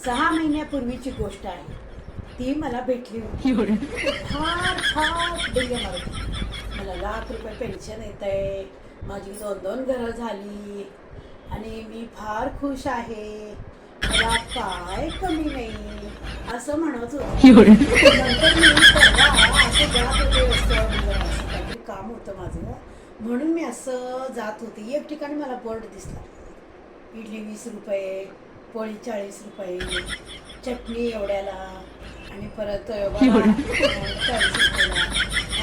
6 महिन्यापूर्वीची गोष्ट आहे. ती मला भेटली होती. फार फार ध्येय मारत होती. मला ₹1,00,000 पेन्शन येत आहे, माझी 2-2 घरं झाली आणि मी फार खुश आहे, मला काय कमी नाही असं म्हणत होती. नंतर मी परवा असं जात होते रस्त्यावर, असं काहीतरी काम होतं माझं, म्हणून मी असं जात होते. एक ठिकाणी मला बोर्ड दिसला, इडली ₹20, पोळी ₹40, चटणी एवढ्याला आणि परत वडा ₹40.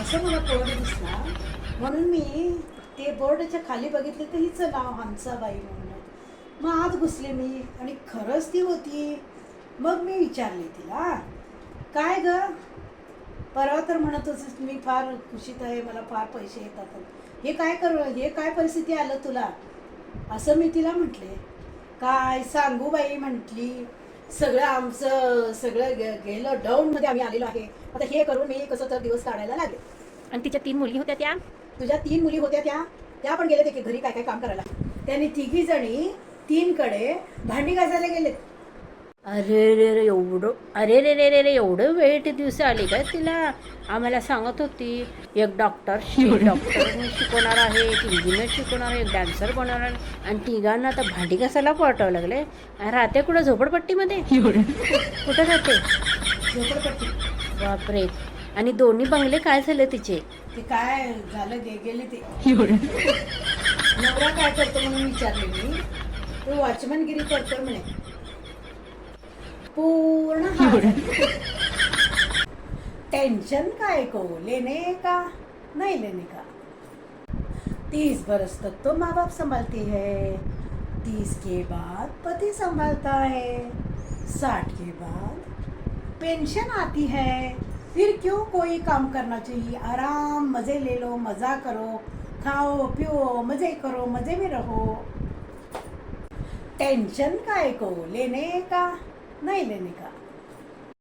असं मला बोर्ड दिसला, म्हणून मी ते बोर्डच्या खाली बघितले तर हिचं नाव हंसाबाई म्हणून. मग आत घुसले मी आणि खरंच ती होती. मग मी विचारले तिला, काय ग, परवा तर म्हणत होतीस मी फार खुशीत आहे, मला फार पैसे येतात, हे काय परिस्थिती आलं तुला, असं मी तिला म्हटले. काय सांगू बाई म्हटली, सगळं आमचं सगळं गेलं डाऊनमध्ये, आम्ही आलेलो आहे. आता हे करून मी कसं तर दिवस काढायला लागले. आणि तिच्या 3 मुली होत्या त्या. तुझ्या 3 मुली होत्या त्या पण गेले ते घरी काय काय काम करायला. त्यांनी 3घी जणी 3 कडे भांडी घासायला गेलेत. अरे रे रे एवढं, अरे रे रे रे रे एवढं वेळ ते दिवस आली का तिला. आम्हाला सांगत होती एक डॉक्टर शिकवणार आहे, एक इंजिनियर शिकवणार आहे, एक डान्सर बनवणार आहे, आणि तिघांना आता भांडी घासायला पाठवावं लागले. राहते कुठं, झोपडपट्टीमध्ये? कुठं राहते? झोपडपट्टी. बापरे. आणि दोन्ही बंगले काय झाले तिचे? ते काय झालं, गेले ते. नवरा काय करतो म्हणून विचारले मी, तो वॉचमनगिरी करतो म्हणे. पूर्ण टेंशन काय को लेने का नहीं लेने का. 30 बरस तक तो माँ बाप संभालती है, 30 के बाद पति संभालता है, 60 के बाद पेंशन आती है. फिर क्यों कोई काम करना चाहिए, आराम मजे ले लो, मजा करो, खाओ पियो, मजे करो, मजे में रहो. टेंशन काय को लेने का नहीं लेने का.